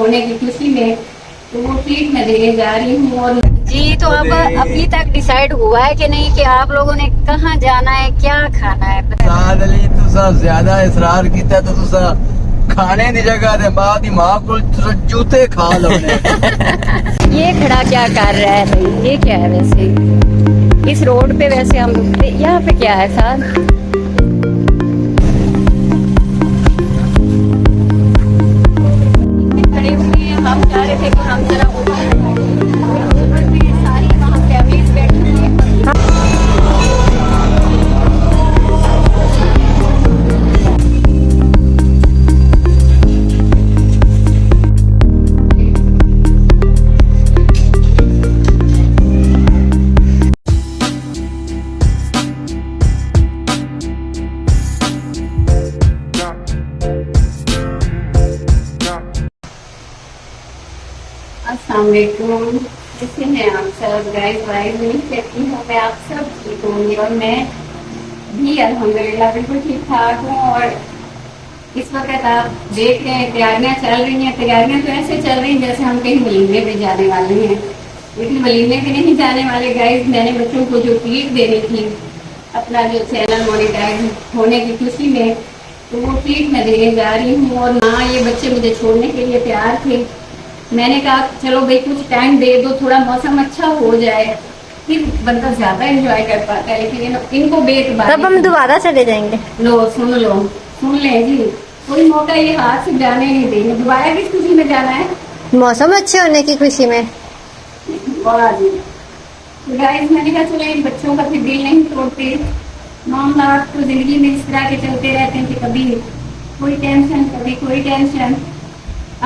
होने की खुशी में, तो वो ट्रीट मैं देने जा रही हूँ। और जी तो अब अभी तक डिसाइड हुआ है कि नहीं कि आप लोगों ने कहाँ जाना है, क्या खाना है। तुसा ज्यादा इसरार किया तो तुसा खाने की जगह दे बाद ही मां को जूते खा लो। ये खड़ा क्या कर रहा है भाई, ये क्या है वैसे इस रोड पे? वैसे हम रुकते यहाँ पे क्या है साहब? खड़े हुए हैं, हम चाह रहे थे कि हम जरा ऊपर पे सारी वहाँ फैमिलीज बैठी हुई हैं। अस्सलामुअलैकुम, कैसे हैं आप सब गाइस? वाइज नहीं कहती हूँ मैं, आप सब ठीक होंगे और मैं भी अल्हम्दुलिल्लाह बिल्कुल ठीक ठाक हूँ। और इस वक्त आप देख रहे हैं तैयारियां चल रही हैं। तैयारियां तो ऐसे चल रही हैं जैसे हम कहीं वलीमे पे जाने वाले हैं, लेकिन वलीमे पे नहीं जाने वाले गाइस। मैंने बच्चों को जो ट्रीट देनी थी अपना जो चैनल मोनेटाइज होने की खुशी में, तो वो ट्रीट मैं देने जा रही हूँ। और ना ये बच्चे मुझे छोड़ने के लिए तैयार थे। मैंने कहा चलो भाई कुछ टाइम दे दो, थोड़ा मौसम अच्छा हो जाए, फिर बंदा ज्यादा एंजॉय कर पाता है। लेकिन इनको बेतबारी, तब हम दोबारा चले जाएंगे। लो सुन ले जी, कोई मौका ये हाथ से जाने नहीं देंगे। दोबारा किस खुशी में जाना है? मौसम अच्छे होने की खुशी में। वाह जी। तो गाइस मैंने कहा चलो इन बच्चों का फिर दिल नहीं तोड़ते। मामला तो जिंदगी में इस तरह के चलते रहते हैं कि कभी कोई टेंशन कभी कोई टेंशन।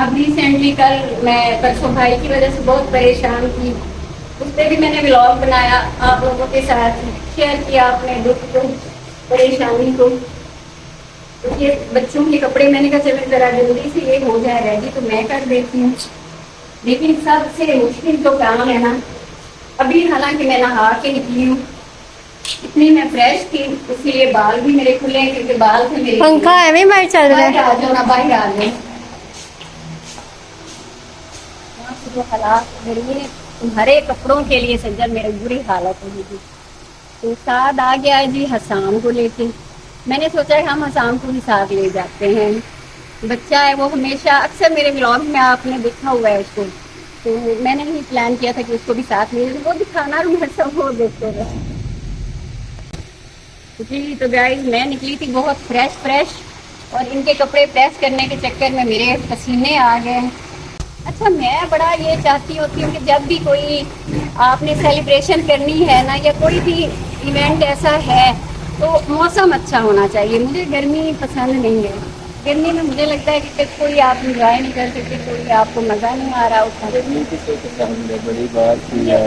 अब रिसेंटली कल मैं परसों भाई की वजह से बहुत परेशान थी, उस पर भी मैंने व्लॉग बनाया, आप लोगों के साथ शेयर किया अपने दुख को, परेशानी को। तो ये बच्चों के कपड़े मैंने कहा चलो जरा जल्दी से ये हो जाए रेडी तो मैं कर देती हूँ। लेकिन सबसे मुश्किल तो काम है ना। अभी हालांकि मैं नहा के निकली हूँ, इतनी मैं फ्रेश थी, इसलिए बाल भी मेरे खुले हैं क्योंकि बाल थे मेरे। पंखा एवं बाहर चल रहा है। आ जाओ ना, बाहर आ जाओ। जो हालात मेरे तुम्हारे कपड़ों के लिए सज्जन मेरी बुरी हालत होगी। तो साथ आ गया है जी हसाम को लेके। मैंने सोचा है हम हसाम को भी साथ ले जाते हैं। बच्चा है वो, हमेशा अक्सर मेरे व्लॉग में आपने देखा हुआ है उसको, तो मैंने ही प्लान किया था कि उसको भी साथ ले, वो दिखाना रूम सब वो देखते रहे जी। तो गाइस मैं निकली थी बहुत फ्रेश और इनके कपड़े प्रेस करने के चक्कर में मेरे पसीने आ गए। अच्छा, मैं बड़ा ये चाहती होती हूँ कि जब भी कोई आपने सेलिब्रेशन करनी है ना, या कोई भी इवेंट ऐसा है, तो मौसम अच्छा होना चाहिए। मुझे गर्मी पसंद नहीं है। गर्मी में मुझे लगता है कि कोई आप इंजॉय नहीं कर सकते, कोई आपको मज़ा नहीं आ रहा उसका। बड़ी बात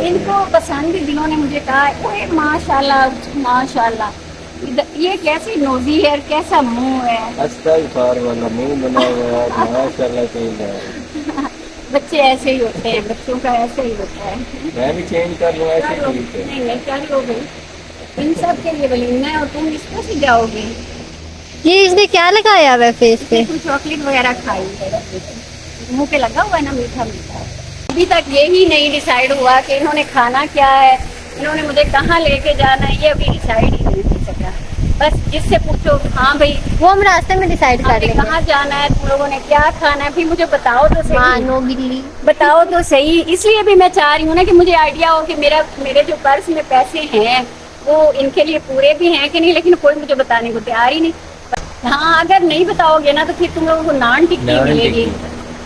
इनको पसंद जिन्होंने मुझे कहा ओए माशाल्लाह माशाल्लाह, ये कैसी नोजी है, कैसा मुंह है, वाला मुंह बना हुआ है, माशाल्लाह। बच्चे ऐसे ही होते हैं, बच्चों का ऐसे ही होता है। मैं भी चेंज कर लूँ ऐसे। नहीं क्या लोगे, इन सब के लिए वलीमा है और तुम इसको से जाओगे। ये इसने क्या लगाया हुआ है फेस पे? कुछ चॉकलेट वगैरह खाई है, मुंह पे लगा हुआ है ना मीठा मीठा। अभी तक यही नहीं डिसाइड हुआ कि इन्होंने खाना क्या है, इन्होंने मुझे कहाँ लेके जाना है, ये अभी डिसाइड ही नहीं हो सका। बस जिससे पूछो हाँ भाई वो हम रास्ते में डिसाइड कर लेंगे कहाँ जाना है, तुम लोगों ने क्या खाना है, फिर मुझे बताओ तो सही। मानो बिल्ली बताओ तो सही। इसलिए भी मैं चाह रही हूँ ना कि मुझे आइडिया हो कि मेरे जो पर्स में पैसे हैं वो इनके लिए पूरे भी हैं कि नहीं, लेकिन कोई मुझे बताने को तैयार ही नहीं। हाँ, अगर नहीं बताओगे ना तो फिर तुम लोगों को नान टिक्की मिलेगी,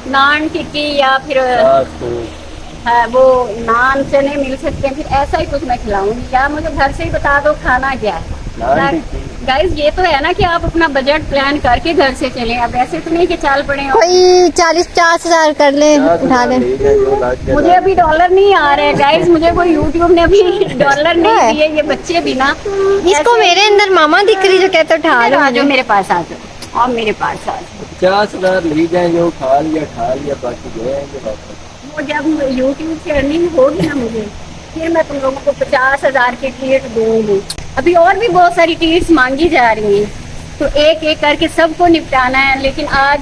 नान टिक्की या फिर हाँ, वो नान चने मिल सकते हैं, फिर ऐसा ही कुछ मैं खिलाऊंगी। क्या मुझे घर से ही बता दो खाना क्या है। गाइस ये तो है ना कि आप अपना बजट प्लान करके घर से चले। अब ऐसे तो नहीं कि चाल पड़े हो। कोई 40-50 हजार कर ले, उठा ले। मुझे अभी डॉलर नहीं आ रहे गाइस, मुझे कोई यूट्यूब ने अभी डॉलर नहीं दिए। ये बच्चे भी ना, इसको मेरे अंदर मामा दिख रही जो कहते उठा लो। आ जाओ मेरे पास, आ जाओ और मेरे पास आ जाओ। 50 हजार ले जाए, जो खा लिया बाकी जाएंगे वापस। वो जब यूट्यूब से अर्निंग होगी ना मुझे, फिर मैं तुम लोगों को 50 हजार की ट्रीट दूंगी। अभी और भी बहुत सारी ट्रीट्स मांगी जा रही हैं, तो एक एक करके सबको निपटाना है। लेकिन आज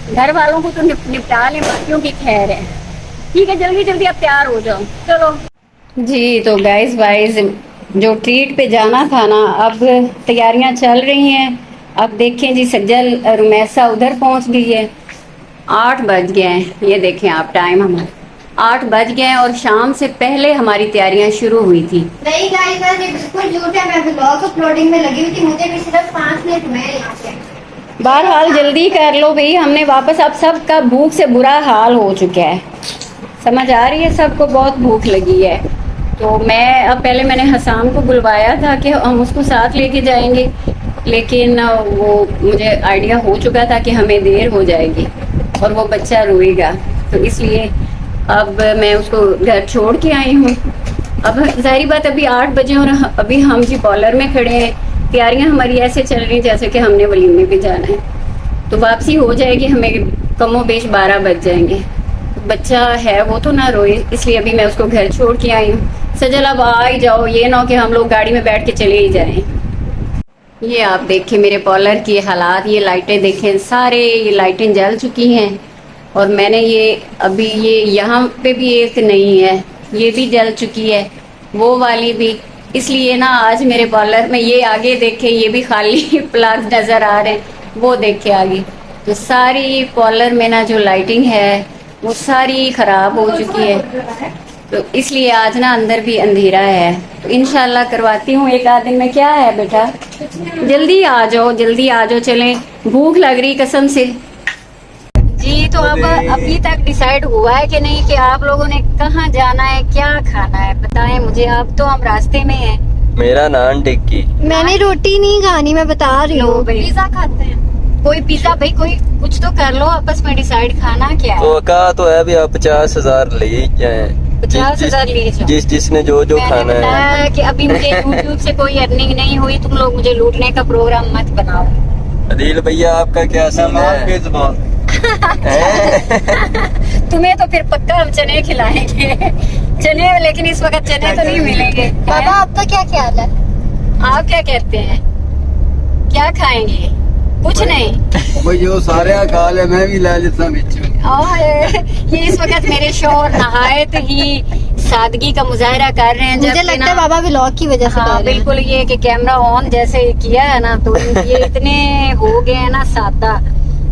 घर वालों को तो निपटा लें, बाकियों की खैर है। ठीक है, जल्दी जल्दी आप तैयार हो जाओ, चलो जी। तो गाइस वाइज जो ट्रीट पे जाना था ना, अब तैयारियां चल रही हैं। अब देखें जी, सज्जल रुमैसा उधर पहुंच गई है। 8 बज गए हैं, ये देखें आप टाइम हमारा 8 बज गए हैं और शाम से पहले हमारी तैयारियां शुरू हुई थी। नहीं गाइस, ये बिल्कुल झूठ है। मैं ब्लॉग अपलोडिंग में लगी हुई थी, मुझे भी सिर्फ 5 मिनट हुए हैं यहाँ पे। बहरहाल जल्दी कर लो भाई, हमने वापस, अब सबका भूख से बुरा हाल हो चुका है। समझ आ रही है, सबको बहुत भूख लगी है। तो पहले मैंने हसाम को बुलवाया था कि हम उसको साथ लेके जाएंगे, लेकिन वो मुझे आइडिया हो चुका था कि हमें देर हो जाएगी और वो बच्चा रोएगा, तो इसलिए अब मैं उसको घर छोड़ के आई हूँ। अब जाहिर बात, अभी 8 बजे और अभी हम जी पार्लर में खड़े हैं। तैयारियां हमारी ऐसे चल रही जैसे कि हमने वलीमे पे जाना है, तो वापसी हो जाएगी, हमें कमो बेश 12 बज जाएंगे। बच्चा है वो तो ना रोए, इसलिए अभी मैं उसको घर छोड़ के आई हूँ। सजल अब आ ही जाओ, ये ना हो कि हम लोग गाड़ी में बैठ के चले ही जाएं। ये आप देखें मेरे पार्लर की हालात, ये लाइटें देखें, सारे ये लाइटें जल चुकी हैं। और मैंने ये अभी ये यहाँ पे भी एक नहीं है, ये भी जल चुकी है, वो वाली भी। इसलिए ना आज मेरे पार्लर में ये आगे देखें, ये भी खाली प्लग नजर आ रहे हैं, वो देखे आगे। तो सारी पार्लर में ना जो लाइटिंग है वो सारी खराब हो चुकी है, तो इसलिए आज ना अंदर भी अंधेरा है। तो इंशाल्लाह करवाती हूँ एक आध दिन में। क्या है बेटा, जल्दी आ जाओ, जल्दी आ जाओ, चलें, भूख लग रही कसम से जी। तो अब अभी तक डिसाइड हुआ है कि नहीं कि आप लोगों ने कहाँ जाना है, क्या खाना है, बताएं मुझे। अब तो हम रास्ते में हैं। मेरा नान टिक्की। मैंने रोटी नहीं खानी, मैं बता रही हूँ। पिज्जा खाते हैं, कोई पिज्जा भाई, कोई कुछ तो कर लो आपस में डिसाइड, खाना क्या है। तो कहा तो है भी आप 50,000 ले जाए, 50,000 लिए जाओ। जिसने जो मैंने खाना है। बताया कि अभी मुझे यूट्यूब से कोई अर्निंग नहीं हुई, तुम लोग मुझे लूटने का प्रोग्राम मत बनाओ। अदील भैया आपका क्या सीन है? तुम्हें तो फिर पक्का हम चने खिलाएंगे, चने, लेकिन इस वक्त चने तो नहीं मिलेंगे। बाबा आपका क्या ख्याल है? आप क्या कहते हैं, क्या खाएंगे? कुछ नहीं, भाई जो सारे काल है मैं भी ले लेता और ये इस वक्त मेरे शौहर नहायत ही सादगी का मुजाहरा कर रहे हैं। मुझे लगता है बाबा व्लॉग की वजह से हाँ, कर रहे हैं। बिल्कुल, ये कि कैमरा ऑन जैसे किया है ना, तो ये इतने हो गए हैं ना सादा,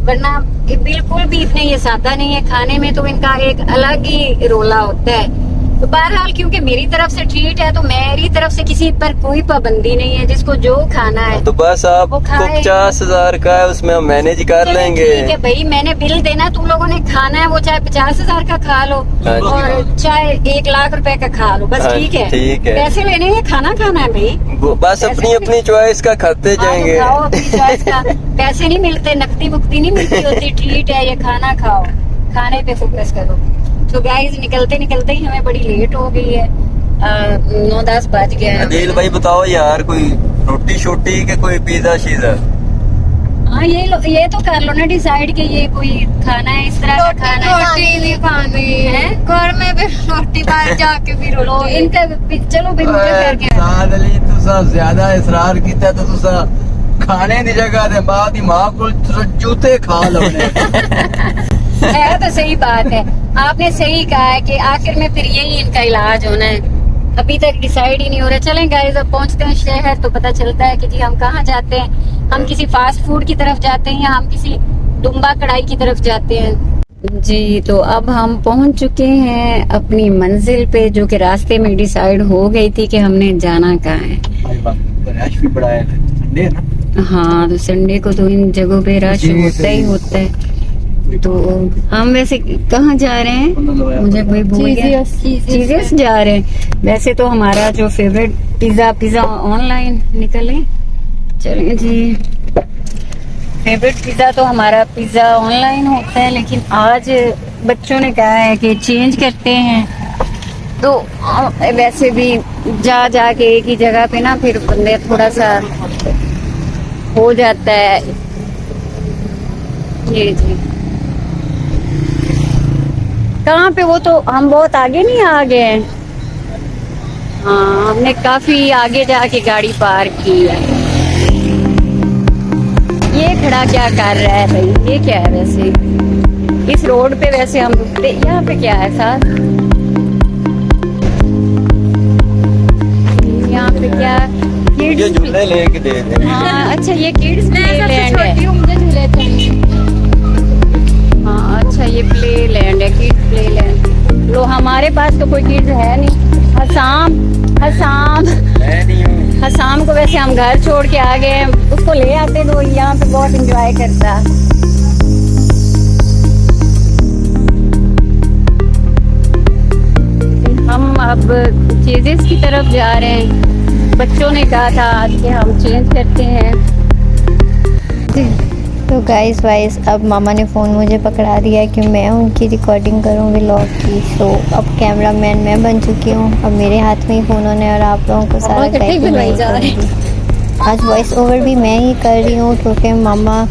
वरना ये बिल्कुल भी इतने ये सादा नहीं है। खाने में तो इनका एक अलग ही रोला होता है। तो बहरहाल क्योंकि मेरी तरफ से ट्रीट है, तो मेरी तरफ से किसी पर कोई पाबंदी नहीं है, जिसको जो खाना है तो बस आपको 50,000 का है, उसमें हम मैनेज कर लेंगे। ठीक है भाई, मैंने बिल देना, तुम लोगों ने खाना है वो चाहे 50,000 का खा लो और चाहे 1 लाख रुपए का खा लो, बस ठीक है। ठीक है, पैसे लेने हैं, खाना खाना है भाई, बस अपनी अपनी चॉइस का खाते जाएंगे। खाओ अपनी चॉइस का, पैसे नहीं मिलते, नकदी बुकदी नहीं मिलती होती, ट्रीट है ये, खाना खाओ, खाने पे फोकस करो। तो गाइस निकलते निकलते ही हमें बड़ी लेट हो गई है, 9-10 बज गए हैं। अदील भाई बताओ यार, कोई रोटी शोटी के कोई पिज्जा शीजा? हाँ ये तो कर लो ना डिसाइड कि ये कोई खाना है, इस तरह का खाना है। रोटी भी खानी है, घर में भी रोटी, बाहर जाके भी तो रोटी। इनका चलो भी मुझे करके साद अली तुसा ज्यादा इसरार किया तो तुसा खाने दी जगह दे बाद ही मां को जूते खा लो है तो सही बात है, आपने सही कहा है कि आखिर में फिर यही इनका इलाज होना है। अभी तक डिसाइड ही नहीं हो रहा। चलें गाइस, अब पहुंचते हैं शहर तो पता चलता है कि जी हम कहाँ जाते हैं। हम किसी फास्ट फूड की तरफ जाते हैं या हम किसी दुम्बा कढ़ाई की तरफ जाते हैं जी। तो अब हम पहुंच चुके हैं अपनी मंजिल पे, जो कि रास्ते में डिसाइड हो गई थी कि हमने जाना कहाँ है। रश भी बड़ा है, संडे है ना। हाँ, तो संडे को तो इन जगहों पे रश होता ही होता है। तो हम वैसे कहाँ जा रहे हैं, मुझे कोई भूल गया, चीजेस जा रहे हैं। वैसे तो हमारा जो फेवरेट पिज्जा ऑनलाइन निकले, चलें जी। फेवरेट पिज्जा तो हमारा पिज्जा ऑनलाइन होता है, लेकिन आज बच्चों ने कहा है कि चेंज करते हैं, तो वैसे भी जा के एक ही जगह पे ना फिर बंदे थोड़ा सा हो जाता है। ये जी कहाँ पे, वो तो हम बहुत आगे नहीं आ गए हैं। हाँ, हमने काफी आगे जाके गाड़ी पार्क की है। ये खड़ा क्या कर रहा है भाई? ये क्या है वैसे? इस रोड पे वैसे हम रुकते, यहाँ पे क्या है साथ? यहाँ पे क्या? मुझे झूले लेके दे दे। हाँ अच्छा, ये किड्स प्ले लैंड है। मुझे झूले चाहिए। हाँ अच्छा, ये प्ले लैंड है, किड्स प्ले लैंड। लो हमारे पास तो कोई किड्स है नहीं। हसाम हसाम को वैसे हम घर छोड़ के आ गए, उसको ले आते तो यहाँ पे बहुत एंजॉय करता। हम अब चेजेस की तरफ जा रहे हैं। बच्चों ने कहा था आज के हम चेंज करते हैं। तो गाइस अब मामा ने फ़ोन मुझे पकड़ा दिया है कि मैं उनकी रिकॉर्डिंग करूँ व्लॉग की। तो अब कैमरामैन मैं बन चुकी हूँ। अब मेरे हाथ में ही फ़ोन होने और आप लोगों को सारा गाइड मैं ही करूँगी। आज वॉइस ओवर भी मैं ही कर रही हूँ क्योंकि मामा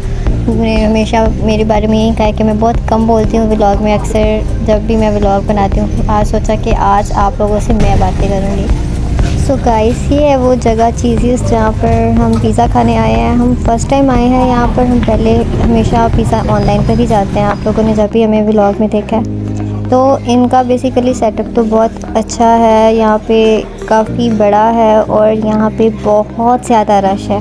ने हमेशा मेरे बारे में यही कहा है कि मैं बहुत कम बोलती हूँ व्लॉग में। अक्सर जब भी मैं व्लॉग बनाती हूँ, आज सोचा कि आज आप लोगों से मैं बातें करूँगी। सो गाइस, ये है वो जगह चीज़ीज़ जहाँ पर हम पिज़्ज़ा खाने आए हैं। हम फर्स्ट टाइम आए हैं यहाँ पर। हम पहले हमेशा पिज़्ज़ा ऑनलाइन पर ही जाते हैं, आप लोगों ने जब भी हमें व्लॉग में देखा है। तो इनका बेसिकली सेटअप तो बहुत अच्छा है, यहाँ पे काफ़ी बड़ा है और यहाँ पे बहुत ज़्यादा रश है।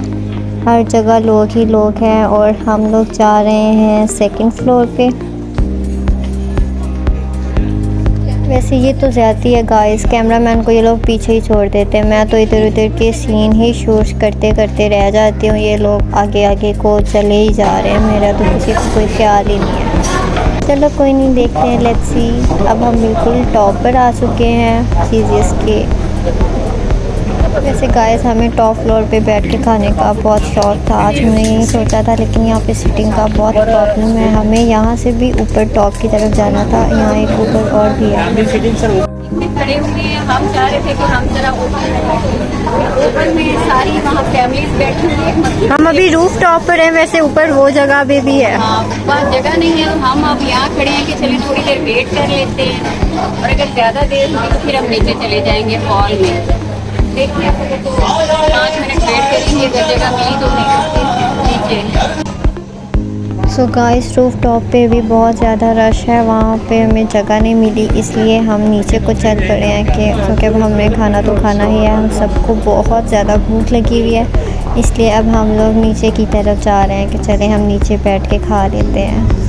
हर जगह लोग ही लोग हैं और हम लोग जा रहे हैं सेकंड फ्लोर पे। वैसे ये तो ज़्यादा है गाइस, कैमरामैन को ये लोग पीछे ही छोड़ देते हैं। मैं तो इधर उधर के सीन ही शूट करते करते रह जाती हूँ। ये लोग आगे आगे को चले ही जा रहे हैं, मेरा तो किसी को कोई ख्याल ही नहीं है। चलो कोई नहीं, देखते हैं, लेट्स सी। अब हम बिल्कुल टॉप पर आ चुके हैं चीज़ेस के। वैसे गाइस हमें टॉप फ्लोर पे बैठ के खाने का बहुत शौक था। आज हमने यही सोचा था, लेकिन यहाँ पे सीटिंग का बहुत प्रॉब्लम है। हमें यहाँ से भी ऊपर टॉप की तरफ जाना था। यहाँ एक ऊपर और भी है। खड़े हुए हैं, हम चाह रहे थे कि हम जरा ऊपर में सारी वहाँ फैमिलीज बैठी हुई है। हम अभी रूफ टॉप पर हैं, वैसे ऊपर वो जगह भी है। वहाँ जगह नहीं है, तो हम अब यहाँ खड़े हैं कि चलिए थोड़ी देर वेट कर लेते हैं, और अगर ज़्यादा देर हुई तो फिर हम नीचे चले जाएंगे हॉल में। देखते हैं, तो 5 मिनट वेट करेंगे, अगर जगह मिली तो नीचे। सो गाइस रूफ टॉप पे भी बहुत ज़्यादा रश है, वहाँ पे हमें जगह नहीं मिली, इसलिए हम नीचे को चल पड़े हैं कि क्योंकि अब हमें खाना तो खाना ही है। हम सबको बहुत ज़्यादा भूख लगी हुई है, इसलिए अब हम लोग नीचे की तरफ जा रहे हैं कि चले हम नीचे बैठ के खा लेते हैं।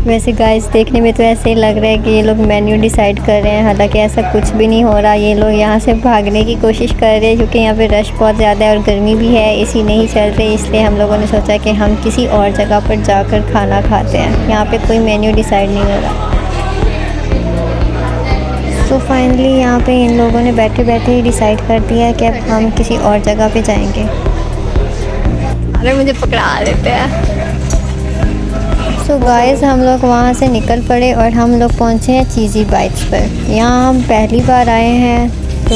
वैसे गाइस देखने में तो ऐसे ही लग रहा है कि ये लोग मेन्यू डिसाइड कर रहे हैं, हालांकि ऐसा कुछ भी नहीं हो रहा। ये लोग यहाँ से भागने की कोशिश कर रहे हैं क्योंकि यहाँ पे रश बहुत ज़्यादा है और गर्मी भी है, एसी नहीं चल रही। इसलिए हम लोगों ने सोचा कि हम किसी और जगह पर जाकर खाना खाते हैं। यहाँ पे कोई मेन्यू डिसाइड नहीं हो रहा। सो फाइनली यहाँ पे इन लोगों ने बैठे बैठे ही डिसाइड कर दिया है कि अब हम किसी और जगह पे जाएंगे। अरे मुझे पकड़ा देते हैं। सो गाइस हम लोग वहाँ से निकल पड़े और हम लोग पहुँचे हैं चीज़ी बाइट्स पर। यहाँ हम पहली बार आए हैं, तो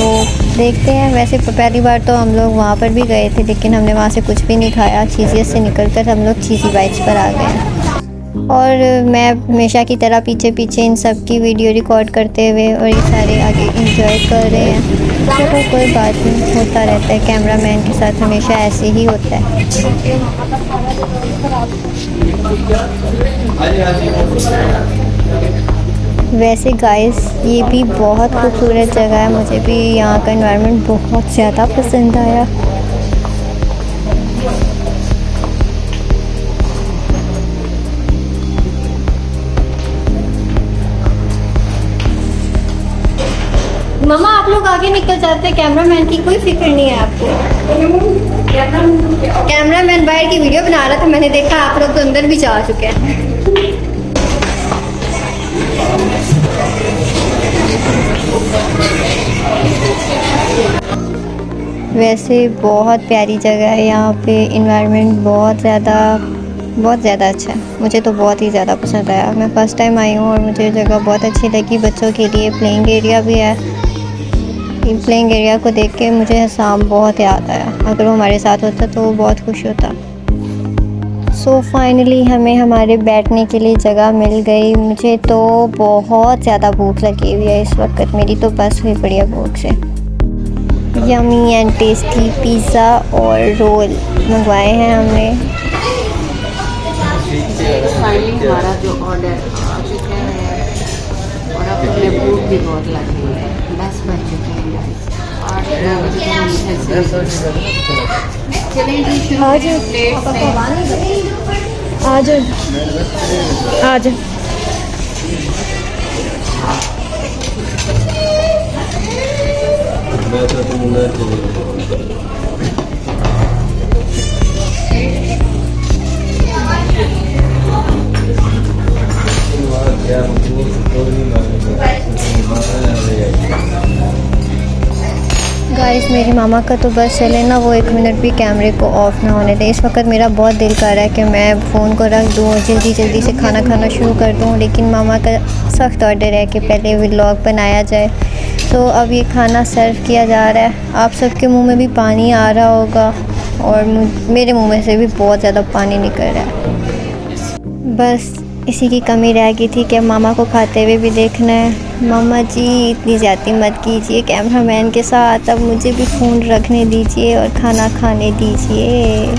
देखते हैं। वैसे पहली बार तो हम लोग वहाँ पर भी गए थे, लेकिन हमने वहाँ से कुछ भी नहीं खाया। चीज़ी से निकलकर हम लोग चीज़ी बाइट्स पर आ गए और मैं हमेशा की तरह पीछे पीछे इन सब की वीडियो रिकॉर्ड करते हुए और ये सारे आगे इंजॉय कर रहे हैं। चलो कोई बात नहीं, होता रहता है, कैमरामैन के साथ हमेशा ऐसे ही होता है। वैसे गाइस ये भी बहुत खूबसूरत जगह है, मुझे भी यहाँ का एनवायरनमेंट बहुत ज़्यादा पसंद आया। मम्मा आप लोग आगे निकल जाते हैं, कैमरामैन की कोई फिक्र नहीं है आपको। कैमरामैन बाहर की वीडियो बना रहा था, मैंने देखा आप लोग तो अंदर भी जा चुके हैं। वैसे बहुत प्यारी जगह है, यहाँ पे एनवायरनमेंट बहुत ज़्यादा अच्छा है। मुझे तो बहुत ही ज़्यादा पसंद आया। मैं फ़र्स्ट टाइम आई हूँ और मुझे जगह बहुत अच्छी लगी। बच्चों के लिए प्लेइंग एरिया भी है। प्लेइंग एरिया को देख के मुझे हसाम बहुत याद आया। अगर वो हमारे साथ होता तो वो बहुत खुश होता। सो फाइनली हमें हमारे बैठने के लिए जगह मिल गई। मुझे तो बहुत ज़्यादा भूख लगी हुई है इस वक्त, मेरी तो बस हुई पड़ी है भूख से। यमी एंड टेस्टी पिज़्ज़ा और रोल मंगवाए हैं हमने। फाइनली हमारा जो ऑर्डर आ चुका है और अब हमें भूख भी बहुत लग रही है। 10 बज चुके हैं गाइस। चलें जी, शुरू आज करें प्लेट से। आज आज गाइस मेरी मामा का तो बस चले ना, वो 1 मिनट भी कैमरे को ऑफ ना होने दें। इस वक्त मेरा बहुत दिल कर रहा है कि मैं फ़ोन को रख दूँ और जल्दी जल्दी से खाना खाना शुरू कर दूँ, लेकिन मामा का सख्त ऑर्डर है कि पहले व्लॉग बनाया जाए। तो अब ये खाना सर्व किया जा रहा है। आप सबके मुंह में भी पानी आ रहा होगा और मेरे मुंह में से भी बहुत ज़्यादा पानी निकल रहा है। बस इसी की कमी रह गई थी कि मामा को खाते हुए भी देखना है। मामा जी इतनी ज़्यादती मत कीजिए कैमरामैन के साथ, अब मुझे भी फ़ोन रखने दीजिए और खाना खाने दीजिए।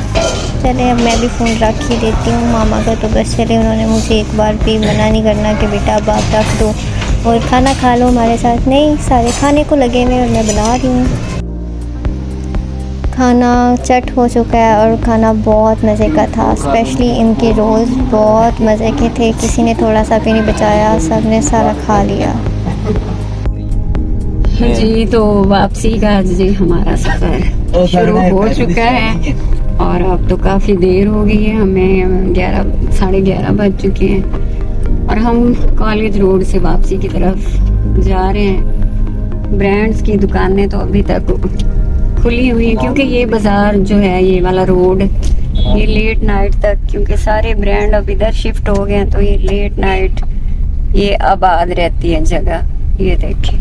चले अब मैं भी फ़ोन रख ही देती हूँ। मामा का तो बस चले, उन्होंने मुझे एक बार भी मना नहीं करना कि बेटा अब आप रख दो और खाना खा लो हमारे साथ। नहीं, सारे खाने को लगे हुए और मैं बना रही हूँ। खाना चट हो चुका है और खाना बहुत मज़े का था। स्पेशली इनके रोल्स बहुत मज़े के थे, किसी ने थोड़ा सा भी नहीं बचाया, सब ने सारा खा लिया। जी तो वापसी का जी हमारा सफ़र शुरू हो चुका है और अब तो काफ़ी देर हो गई है। हमें 11 साढ़े 11 बज चुके हैं और हम कॉलेज रोड से वापसी की तरफ जा रहे हैं। ब्रांड्स की दुकानें तो अभी तक खुली हुई है क्योंकि ये बाजार जो है, ये वाला रोड, ये लेट नाइट तक, क्योंकि सारे ब्रांड अब इधर शिफ्ट हो गए हैं तो ये लेट नाइट ये आबाद रहती है जगह। ये देखिए,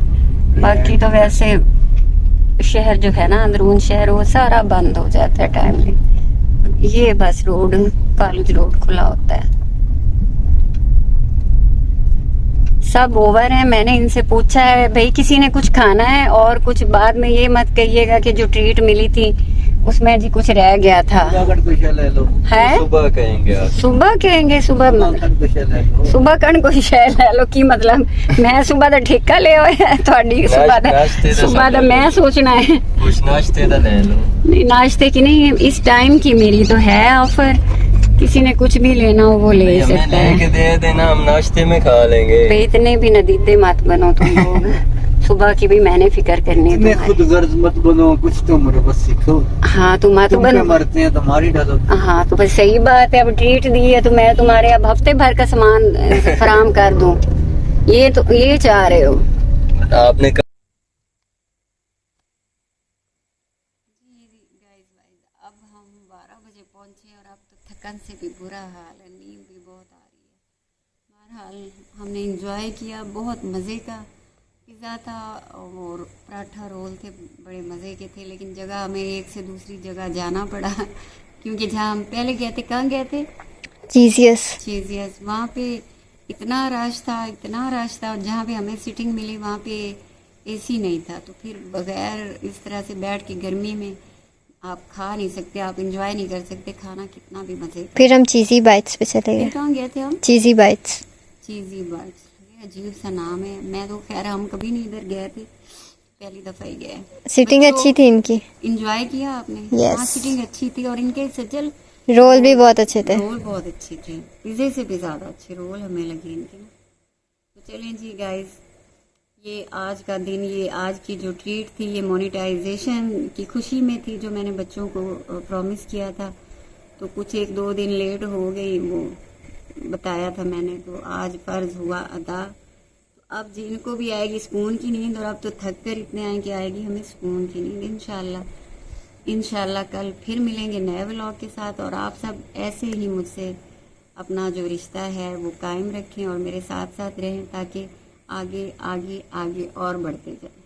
बाकी तो वैसे शहर जो है ना, अंदरून शहर, वो सारा बंद हो जाता है टाइमली। ये बस रोड, कॉलेज रोड खुला होता है। सब ओवर है। मैंने इनसे पूछा है भाई किसी ने कुछ खाना है, और कुछ बाद में ये मत कहिएगा कि जो ट्रीट मिली थी उसमें जी कुछ रह गया था। ले लो है सुबह कहेंगे आप। सुबह कहेंगे, सुबह सुबह कण कोई शै ले लो की मतलब मैं सुबह दा ठेका ले होया थोड़ी सुबह दा मैं सोचना है कुछ नाश्ते दा ले लो। नहीं नाश्ते की नहीं, इस टाइम की मेरी तो है ऑफर, किसी ने कुछ भी लेना हो वो ले सकता है। लेके दे देना, हम नाश्ते में खा लेंगे। इतने भी नदीदे मत बनो तुम लोग। सुबह की भी मैंने फिक्र करनी है। मैं खुद गर्ज मत बनो, कुछ तो मेरे बस सीखो। हाँ तुम मत बनो, मरते हैं तुम्हारी डालो। हाँ तो बस सही बात है। अब ट्रीट दी है तो मैं तुम्हारे अब हफ्ते भर का सामान फराम कर दूं, ये तो ये चाह रहे हो आपने। अब हम 12 बजे पहुंचे और अब तो थकन से भी बुरा हाल है, नींद भी बहुत आ रही है। बहरहाल हमने एंजॉय किया, बहुत मज़े का पिज़्ज़ा था और पराठा रोल थे, बड़े मज़े के थे। लेकिन जगह हमें एक से दूसरी जगह जाना पड़ा क्योंकि जहाँ हम पहले गए थे, कहाँ गए थे, चीज़ियस, वहाँ पे इतना रश था और जहाँ पे हमें सीटिंग मिली वहाँ पे एसी नहीं था। तो फिर बगैर इस तरह से बैठ के गर्मी में आप खा नहीं सकते, आप एंजॉय नहीं कर सकते खाना, कितना भी मजे। फिर हम चीज़ी बाइट्स पे चले गए। कहाँ गए थे हम? चीज़ी बाइट्स। अजीब सा नाम है। मैं तो खैर हम कभी नहीं इधर गए थे, पहली दफा ही गए। सीटिंग अच्छी थी इनकी, एंजॉय किया आपने? Yes. हाँ सीटिंग अच्छी थी और इनके सजल रोल भी बहुत अच्छे थे। रोल बहुत अच्छे थे, पिज़्ज़े से भी ज्यादा अच्छे रोल हमें लगे इनके। तो चलें जी गाइस, ये आज का दिन, ये आज की जो ट्रीट थी, ये मोनेटाइजेशन की खुशी में थी जो मैंने बच्चों को प्रॉमिस किया था। तो कुछ 1-2 दिन लेट हो गई, वो बताया था मैंने, तो आज फर्ज हुआ अदा। तो अब जिनको भी आएगी सुकून की नींद, और अब तो थक कर इतने आए कि आएगी हमें सुकून की नींद। इंशाल्लाह कल फिर मिलेंगे नए व्लॉग के साथ। और आप सब ऐसे ही मुझसे अपना जो रिश्ता है वो कायम रखें और मेरे साथ साथ रहें ताकि आगे आगे आगे और बढ़ते जाए।